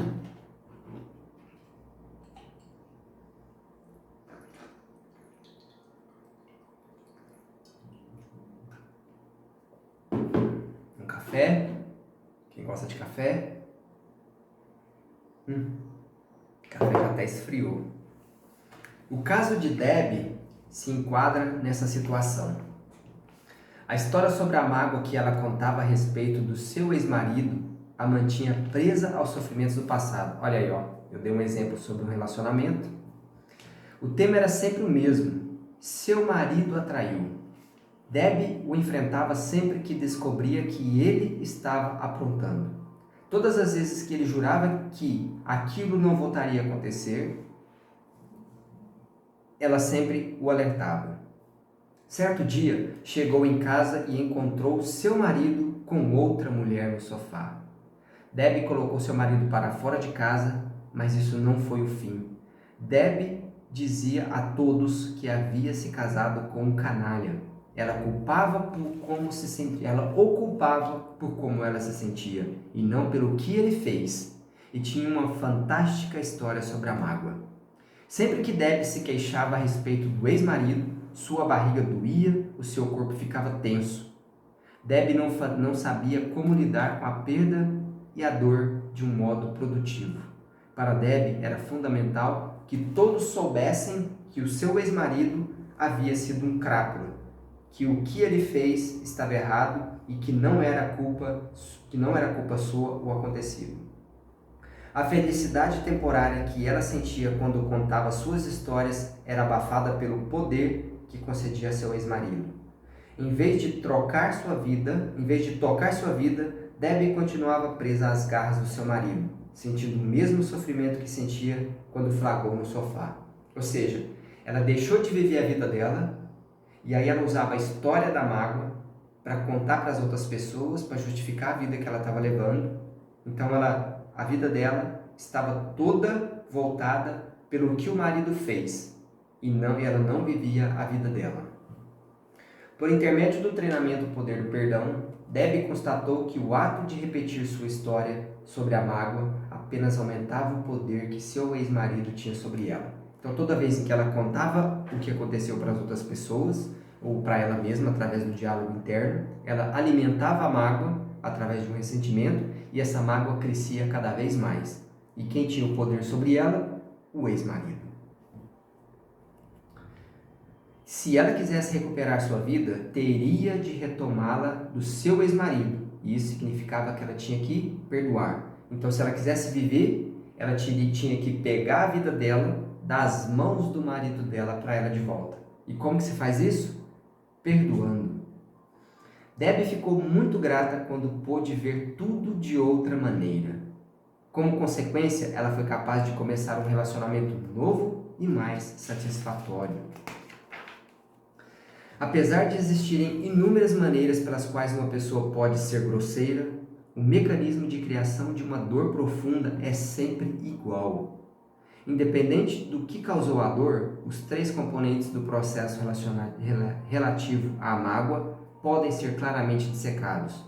Um café. Quem gosta de café? O café já até esfriou. O caso de Debbie se enquadra nessa situação. A história sobre a mágoa que ela contava a respeito do seu ex-marido a mantinha presa aos sofrimentos do passado. Olha aí, ó, eu dei um exemplo sobre um relacionamento. O tema era sempre o mesmo. Seu marido a traiu. Debbie o enfrentava sempre que descobria que ele estava aprontando. Todas as vezes que ele jurava que aquilo não voltaria a acontecer, ela sempre o alertava. Certo dia, chegou em casa e encontrou seu marido com outra mulher no sofá. Debbie colocou seu marido para fora de casa, mas isso não foi o fim. Debbie dizia a todos que havia se casado com um canalha. Ela o culpava por como ela se sentia, e não pelo que ele fez. E tinha uma fantástica história sobre a mágoa. Sempre que Debbie se queixava a respeito do ex-marido, sua barriga doía, o seu corpo ficava tenso. Debbie não sabia como lidar com a perda e a dor de um modo produtivo. Para Debbie era fundamental que todos soubessem que o seu ex-marido havia sido um crápula, que o que ele fez estava errado e que não era culpa sua o acontecido. A felicidade temporária que ela sentia quando contava suas histórias era abafada pelo poder que concedia a seu ex-marido. Em vez de tocar sua vida, Debbie continuava presa às garras do seu marido, sentindo o mesmo sofrimento que sentia quando flagrou no sofá. Ou seja, ela deixou de viver a vida dela e aí ela usava a história da mágoa para contar para as outras pessoas, para justificar a vida que ela estava levando. Então a vida dela estava toda voltada pelo que o marido fez e ela não vivia a vida dela. Por intermédio do treinamento Poder do Perdão, Debbie constatou que o ato de repetir sua história sobre a mágoa apenas aumentava o poder que seu ex-marido tinha sobre ela. Então, toda vez que ela contava o que aconteceu para as outras pessoas, ou para ela mesma, através do diálogo interno, ela alimentava a mágoa através de um ressentimento, e essa mágoa crescia cada vez mais. E quem tinha o poder sobre ela? O ex-marido. se ela quisesse recuperar sua vida, teria de retomá-la do seu ex-marido. E isso significava que ela tinha que perdoar. Então, se ela quisesse viver, ela tinha que pegar a vida dela das mãos do marido dela para ela de volta. E como que se faz isso? Perdoando. Debbie ficou muito grata quando pôde ver tudo de outra maneira. Como consequência, ela foi capaz de começar um relacionamento novo e mais satisfatório. Apesar de existirem inúmeras maneiras pelas quais uma pessoa pode ser grosseira, o mecanismo de criação de uma dor profunda é sempre igual. Independente do que causou a dor, os 3 componentes do processo relativo à mágoa podem ser claramente dissecados.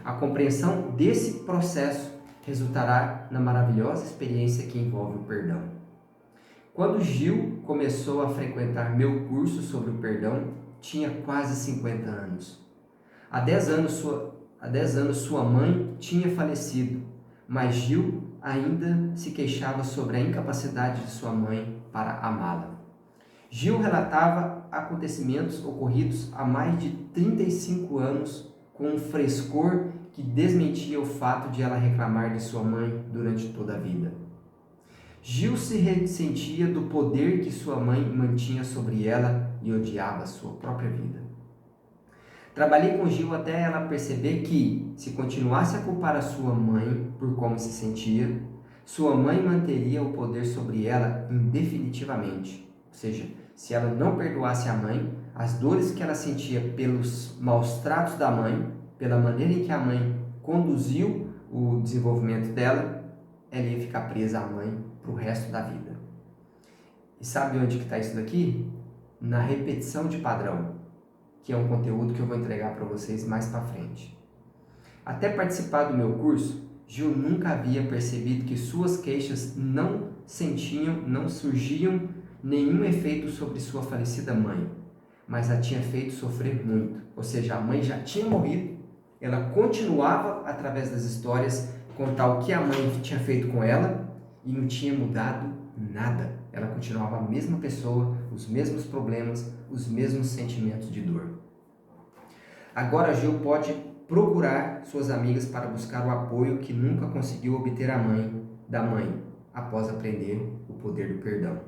A compreensão desse processo resultará na maravilhosa experiência que envolve o perdão. Quando Gil começou a frequentar meu curso sobre o perdão, tinha quase 50 anos. Há 10 anos sua mãe tinha falecido, mas Gil ainda se queixava sobre a incapacidade de sua mãe para amá-la. Gil relatava acontecimentos ocorridos há mais de 35 anos com um frescor que desmentia o fato de ela reclamar de sua mãe durante toda a vida. Gil se ressentia do poder que sua mãe mantinha sobre ela e odiava sua própria vida. Trabalhei com Gil até ela perceber que, se continuasse a culpar a sua mãe por como se sentia, sua mãe manteria o poder sobre ela indefinitivamente. Ou seja, se ela não perdoasse a mãe, as dores que ela sentia pelos maus tratos da mãe, pela maneira em que a mãe conduziu o desenvolvimento dela, ela ia ficar presa à mãe para o resto da vida. E sabe onde que está isso daqui? Na repetição de padrão, que é um conteúdo que eu vou entregar para vocês mais para frente. Até participar do meu curso, Gil nunca havia percebido que suas queixas não surgiam nenhum efeito sobre sua falecida mãe, mas a tinha feito sofrer muito. Ou seja, a mãe já tinha morrido, ela continuava, através das histórias, contar o que a mãe tinha feito com ela e não tinha mudado nada. Ela continuava a mesma pessoa, os mesmos problemas, os mesmos sentimentos de dor. Agora Gil pode procurar suas amigas para buscar o apoio que nunca conseguiu obter da mãe, após aprender o poder do perdão.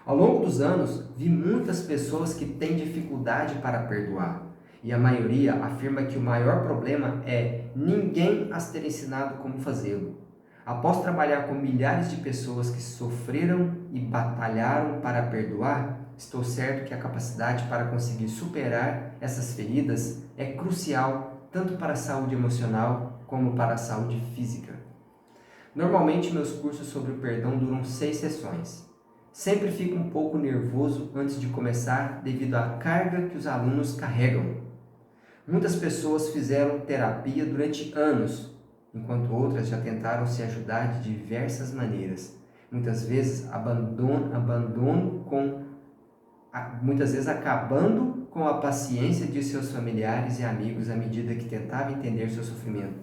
Ao longo dos anos, vi muitas pessoas que têm dificuldade para perdoar, e a maioria afirma que o maior problema é ninguém as ter ensinado como fazê-lo. Após trabalhar com milhares de pessoas que sofreram e batalharam para perdoar, estou certo que a capacidade para conseguir superar essas feridas é crucial tanto para a saúde emocional como para a saúde física. Normalmente, meus cursos sobre o perdão duram 6 sessões. Sempre fico um pouco nervoso antes de começar devido à carga que os alunos carregam. Muitas pessoas fizeram terapia durante anos, enquanto outras já tentaram se ajudar de diversas maneiras. Muitas vezes acabando com a paciência de seus familiares e amigos à medida que tentavam entender seu sofrimento.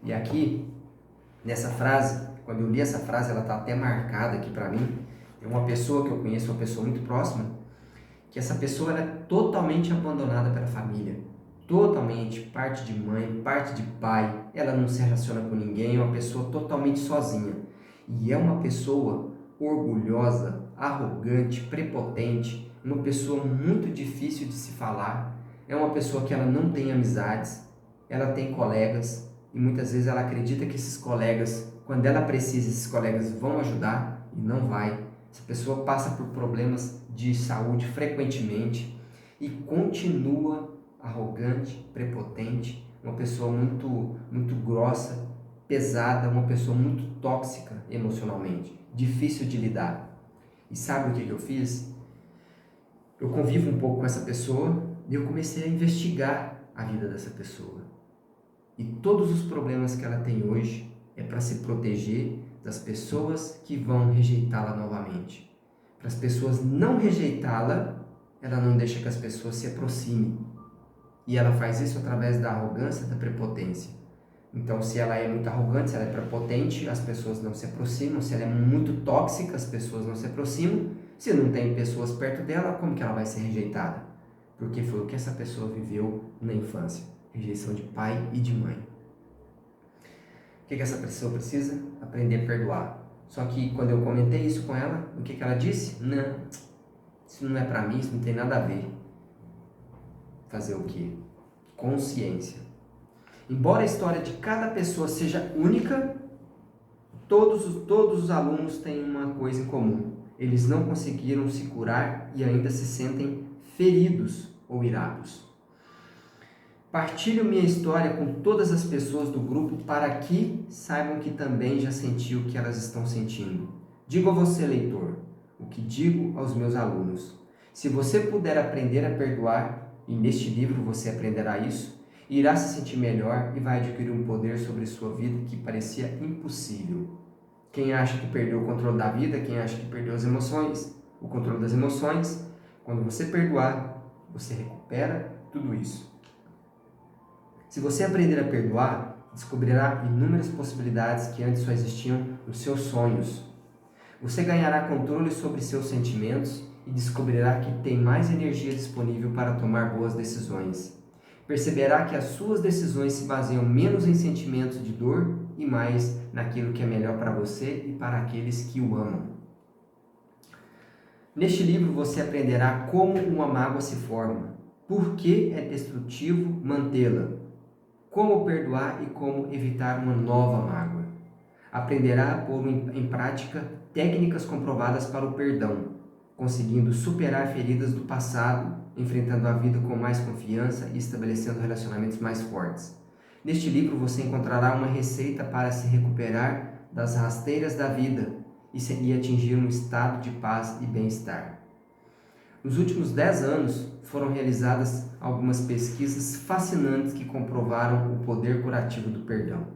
E aqui, nessa frase, quando eu li essa frase, ela está até marcada aqui para mim. Tem uma pessoa que eu conheço, uma pessoa muito próxima, que essa pessoa era totalmente abandonada pela família. Totalmente, parte de mãe, parte de pai, ela não se relaciona com ninguém, é uma pessoa totalmente sozinha. E é uma pessoa orgulhosa, arrogante, prepotente, uma pessoa muito difícil de se falar, é uma pessoa que ela não tem amizades, ela tem colegas e muitas vezes ela acredita que esses colegas, quando ela precisa, esses colegas vão ajudar e não vai. Essa pessoa passa por problemas de saúde frequentemente e continua arrogante, prepotente, uma pessoa muito grossa, pesada, uma pessoa muito tóxica emocionalmente, difícil de lidar. E sabe o que eu fiz? Eu convivo um pouco com essa pessoa e eu comecei a investigar a vida dessa pessoa. E todos os problemas que ela tem hoje é para se proteger das pessoas que vão rejeitá-la novamente. Para as pessoas não rejeitá-la, ela não deixa que as pessoas se aproximem. E ela faz isso através da arrogância, da prepotência. Então, se ela é muito arrogante, se ela é prepotente, as pessoas não se aproximam. Se ela é muito tóxica, as pessoas não se aproximam. Se não tem pessoas perto dela, como que ela vai ser rejeitada? Porque foi o que essa pessoa viveu na infância. Rejeição de pai e de mãe. O que essa pessoa precisa? Aprender a perdoar. Só que quando eu comentei isso com ela, o que ela disse? Não, isso não é pra mim, isso não tem nada a ver. Fazer o quê? Consciência. Embora a história de cada pessoa seja única, todos os alunos têm uma coisa em comum. Eles não conseguiram se curar e ainda se sentem feridos ou irados. Partilho minha história com todas as pessoas do grupo para que saibam que também já senti o que elas estão sentindo. Digo a você, leitor, o que digo aos meus alunos. Se você puder aprender a perdoar, e neste livro você aprenderá isso, irá se sentir melhor e vai adquirir um poder sobre sua vida que parecia impossível. Quem acha que perdeu o controle da vida, quem acha que perdeu as emoções, o controle das emoções, quando você perdoar, você recupera tudo isso. Se você aprender a perdoar, descobrirá inúmeras possibilidades que antes só existiam nos seus sonhos. Você ganhará controle sobre seus sentimentos e descobrirá que tem mais energia disponível para tomar boas decisões. Perceberá que as suas decisões se baseiam menos em sentimentos de dor e mais naquilo que é melhor para você e para aqueles que o amam. Neste livro você aprenderá como uma mágoa se forma, por que é destrutivo mantê-la, como perdoar e como evitar uma nova mágoa. Aprenderá a pôr em prática técnicas comprovadas para o perdão, conseguindo superar feridas do passado, enfrentando a vida com mais confiança e estabelecendo relacionamentos mais fortes. Neste livro você encontrará uma receita para se recuperar das rasteiras da vida e atingir um estado de paz e bem-estar. Nos últimos 10 anos, foram realizadas algumas pesquisas fascinantes que comprovaram o poder curativo do perdão.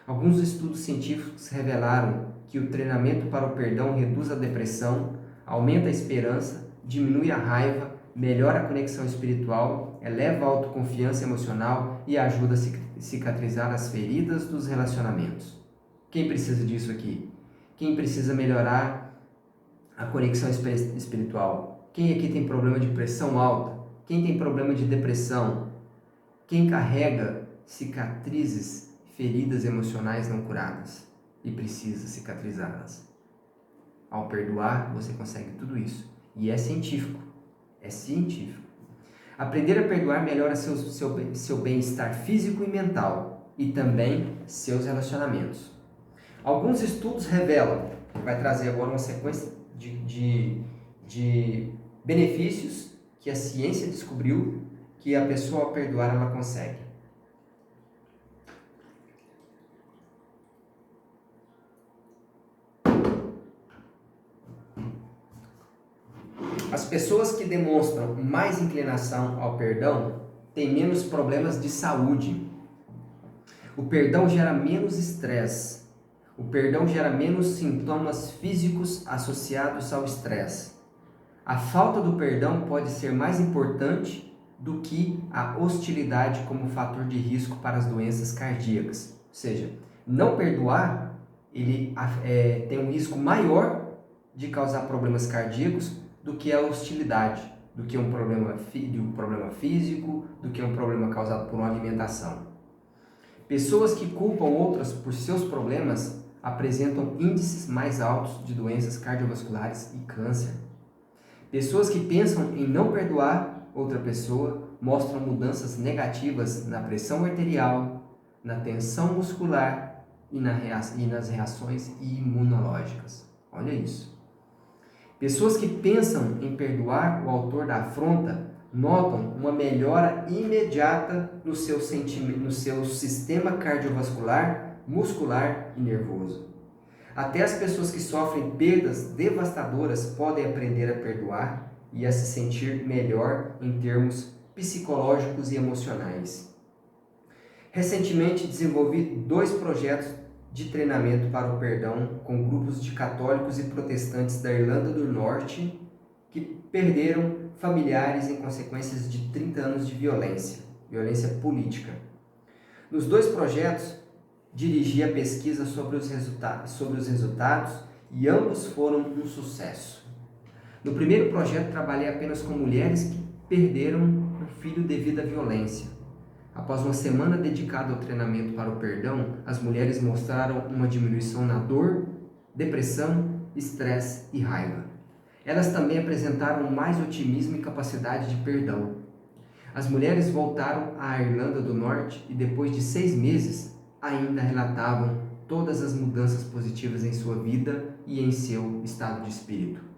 Alguns estudos científicos revelaram que o treinamento para o perdão reduz a depressão, aumenta a esperança, diminui a raiva, melhora a conexão espiritual, eleva a autoconfiança emocional e ajuda a cicatrizar as feridas dos relacionamentos. Quem precisa disso aqui? Quem precisa melhorar a conexão espiritual? Quem aqui tem problema de pressão alta? Quem tem problema de depressão? Quem carrega cicatrizes, feridas emocionais não curadas e precisa cicatrizá-las? Ao perdoar, você consegue tudo isso. E é científico. É científico. Aprender a perdoar melhora seu bem-estar físico e mental e também seus relacionamentos. Alguns estudos revelam, vai trazer agora uma sequência de benefícios que a ciência descobriu que a pessoa ao perdoar ela consegue. As pessoas que demonstram mais inclinação ao perdão têm menos problemas de saúde. O perdão gera menos estresse. O perdão gera menos sintomas físicos associados ao estresse. A falta do perdão pode ser mais importante do que a hostilidade como fator de risco para as doenças cardíacas. Ou seja, não perdoar, ele tem um risco maior de causar problemas cardíacos do que a hostilidade, do que um problema físico, do que um problema causado por uma alimentação. Pessoas que culpam outras por seus problemas apresentam índices mais altos de doenças cardiovasculares e câncer. Pessoas que pensam em não perdoar outra pessoa mostram mudanças negativas na pressão arterial, na tensão muscular e nas reações imunológicas. Olha isso. Pessoas que pensam em perdoar o autor da afronta notam uma melhora imediata no seu sistema cardiovascular, muscular e nervoso. Até as pessoas que sofrem perdas devastadoras podem aprender a perdoar e a se sentir melhor em termos psicológicos e emocionais. Recentemente desenvolvi 2 projetos de treinamento para o perdão com grupos de católicos e protestantes da Irlanda do Norte que perderam familiares em consequências de 30 anos de violência política. Nos 2 projetos, dirigi a pesquisa sobre os resultados e ambos foram um sucesso. No primeiro projeto, trabalhei apenas com mulheres que perderam um filho devido à violência. Após uma semana dedicada ao treinamento para o perdão, as mulheres mostraram uma diminuição na dor, depressão, estresse e raiva. Elas também apresentaram mais otimismo e capacidade de perdão. As mulheres voltaram à Irlanda do Norte e, depois de 6 meses, ainda relatavam todas as mudanças positivas em sua vida e em seu estado de espírito.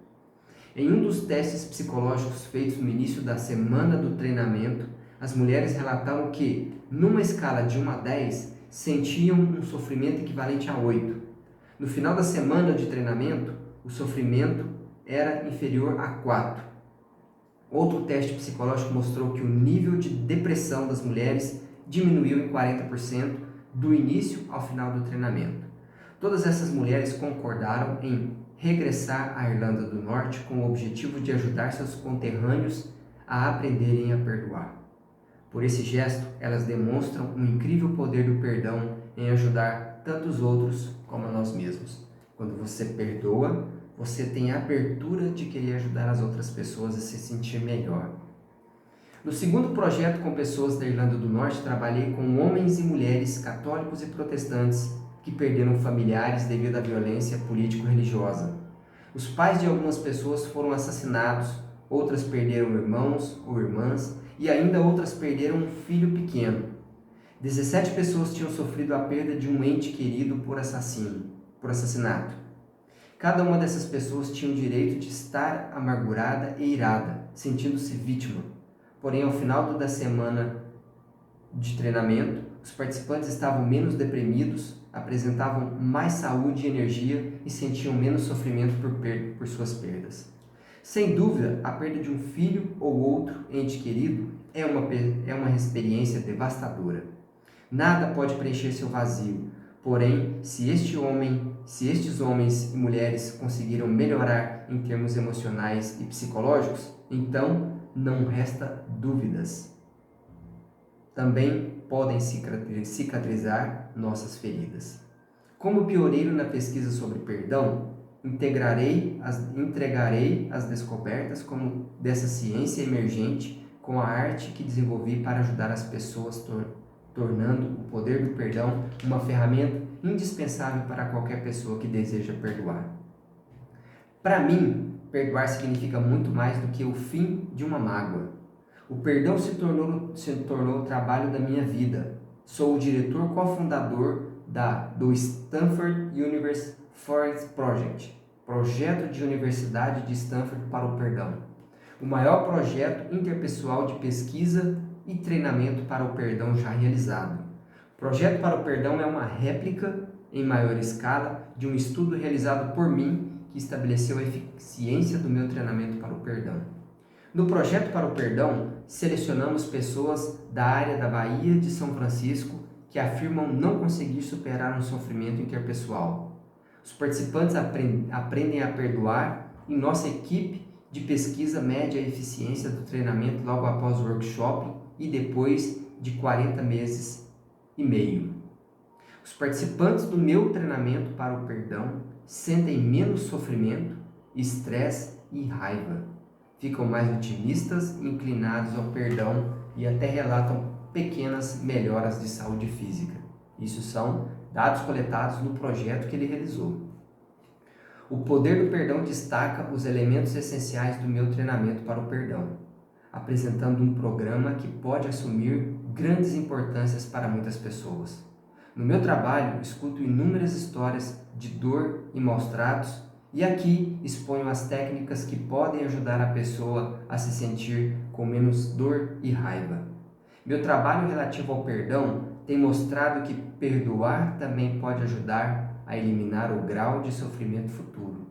Em um dos testes psicológicos feitos no início da semana do treinamento, as mulheres relataram que, numa escala de 1 a 10, sentiam um sofrimento equivalente a 8. No final da semana de treinamento, o sofrimento era inferior a 4. Outro teste psicológico mostrou que o nível de depressão das mulheres diminuiu em 40% do início ao final do treinamento. Todas essas mulheres concordaram em regressar à Irlanda do Norte com o objetivo de ajudar seus conterrâneos a aprenderem a perdoar. Por esse gesto, elas demonstram um incrível poder do perdão em ajudar tanto os outros como a nós mesmos. Quando você perdoa, você tem a abertura de querer ajudar as outras pessoas a se sentir melhor. No segundo projeto com pessoas da Irlanda do Norte, trabalhei com homens e mulheres católicos e protestantes que perderam familiares devido à violência político-religiosa. Os pais de algumas pessoas foram assassinados, outras perderam irmãos ou irmãs e ainda outras perderam um filho pequeno. 17 pessoas tinham sofrido a perda de um ente querido por assassinato. Cada uma dessas pessoas tinha o direito de estar amargurada e irada, sentindo-se vítima. Porém, ao final da semana de treinamento, os participantes estavam menos deprimidos, apresentavam mais saúde e energia e sentiam menos sofrimento por suas perdas. Sem dúvida, a perda de um filho ou outro ente querido é uma experiência devastadora. Nada pode preencher seu vazio. Porém, se estes homens e mulheres conseguiram melhorar em termos emocionais e psicológicos, então não resta dúvidas. Também podem cicatrizar nossas feridas. Como pioneiro na pesquisa sobre perdão, entregarei as descobertas dessa ciência emergente com a arte que desenvolvi para ajudar as pessoas, tornando o poder do perdão uma ferramenta indispensável para qualquer pessoa que deseja perdoar. Para mim, perdoar significa muito mais do que o fim de uma mágoa. O perdão se tornou o trabalho da minha vida. Sou o diretor cofundador do Stanford University Forest Project, projeto de Universidade de Stanford para o Perdão, o maior projeto interpessoal de pesquisa e treinamento para o perdão já realizado. O Projeto para o Perdão é uma réplica em maior escala de um estudo realizado por mim que estabeleceu a eficiência do meu treinamento para o perdão. No Projeto para o Perdão, selecionamos pessoas da área da Baía de São Francisco que afirmam não conseguir superar um sofrimento interpessoal. Os participantes aprendem a perdoar e nossa equipe de pesquisa mede a eficiência do treinamento logo após o workshop e depois de 40 meses e meio. Os participantes do meu treinamento para o perdão sentem menos sofrimento, estresse e raiva. Ficam mais otimistas, inclinados ao perdão e até relatam pequenas melhoras de saúde física. Isso são dados coletados no projeto que ele realizou. O poder do perdão destaca os elementos essenciais do meu treinamento para o perdão, apresentando um programa que pode assumir grandes importâncias para muitas pessoas. No meu trabalho, escuto inúmeras histórias de dor e maus-tratos e aqui exponho as técnicas que podem ajudar a pessoa a se sentir com menos dor e raiva. Meu trabalho relativo ao perdão tem mostrado que perdoar também pode ajudar a eliminar o grau de sofrimento futuro.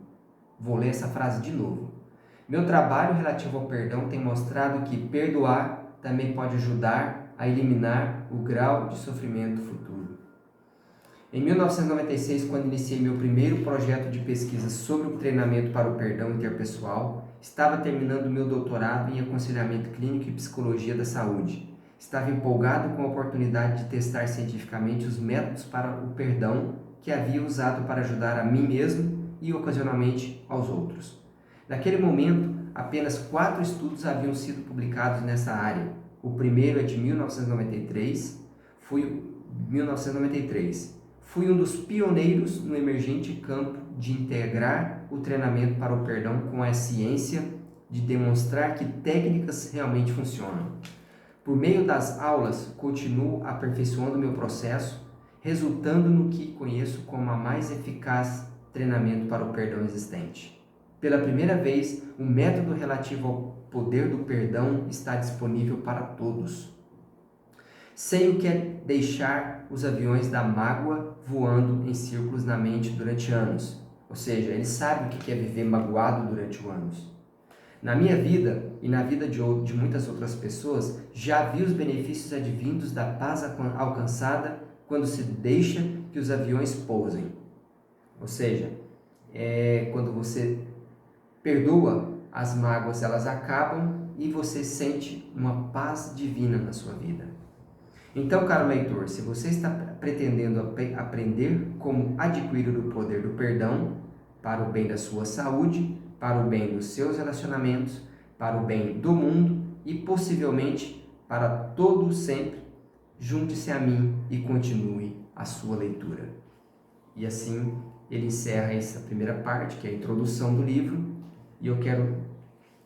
Vou ler essa frase de novo. Meu trabalho relativo ao perdão tem mostrado que perdoar também pode ajudar a eliminar o grau de sofrimento futuro. Em 1996, quando iniciei meu primeiro projeto de pesquisa sobre o treinamento para o perdão interpessoal, estava terminando meu doutorado em aconselhamento clínico e psicologia da saúde. Estava empolgado com a oportunidade de testar cientificamente os métodos para o perdão que havia usado para ajudar a mim mesmo e ocasionalmente aos outros. Naquele momento, apenas 4 estudos haviam sido publicados nessa área. O primeiro é de 1993. Fui um dos pioneiros no emergente campo de integrar o treinamento para o perdão com a ciência de demonstrar que técnicas realmente funcionam. Por meio das aulas, continuo aperfeiçoando meu processo, resultando no que conheço como a mais eficaz treinamento para o perdão existente. Pela primeira vez, um método relativo ao poder do perdão está disponível para todos. Sei o que é deixar os aviões da mágoa voando em círculos na mente durante anos. Ou seja, ele sabe o que é viver magoado durante anos. Na minha vida e na vida de muitas outras pessoas, já vi os benefícios advindos da paz alcançada quando se deixa que os aviões pousem. Ou seja, quando você perdoa, as mágoas elas acabam e você sente uma paz divina na sua vida. Então, caro leitor, se você está pretendendo aprender como adquirir o poder do perdão para o bem da sua saúde, para o bem dos seus relacionamentos, para o bem do mundo e possivelmente para todo sempre, junte-se a mim e continue a sua leitura. E assim ele encerra essa primeira parte, que é a introdução do livro, e eu quero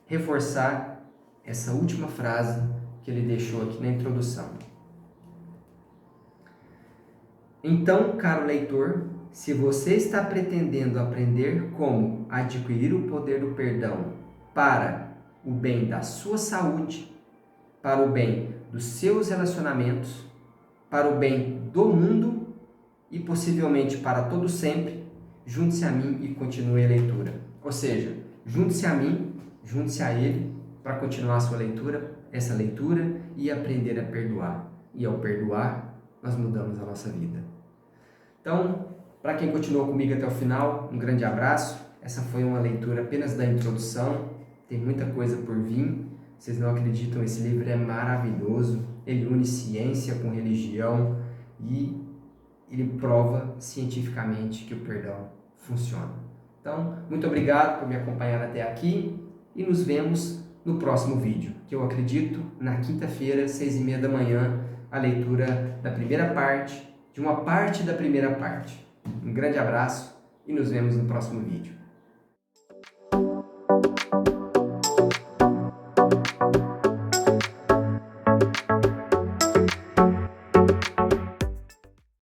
reforçar essa última frase que ele deixou aqui na introdução. Então, caro leitor, se você está pretendendo aprender como adquirir o poder do perdão para o bem da sua saúde, para o bem dos seus relacionamentos, para o bem do mundo e possivelmente para todo sempre, junte-se a mim e continue a leitura. Ou seja, junte-se a mim, junte-se a ele para continuar a sua leitura, essa leitura e aprender a perdoar. E ao perdoar, nós mudamos a nossa vida. Então, para quem continuou comigo até o final, um grande abraço. Essa foi uma leitura apenas da introdução, tem muita coisa por vir. Vocês não acreditam, esse livro é maravilhoso. Ele une ciência com religião e ele prova cientificamente que o perdão funciona. Então, muito obrigado por me acompanhar até aqui e nos vemos no próximo vídeo, que eu acredito na quinta-feira, 6h30 da manhã, a leitura da primeira parte, de uma parte da primeira parte. Um grande abraço e nos vemos no próximo vídeo.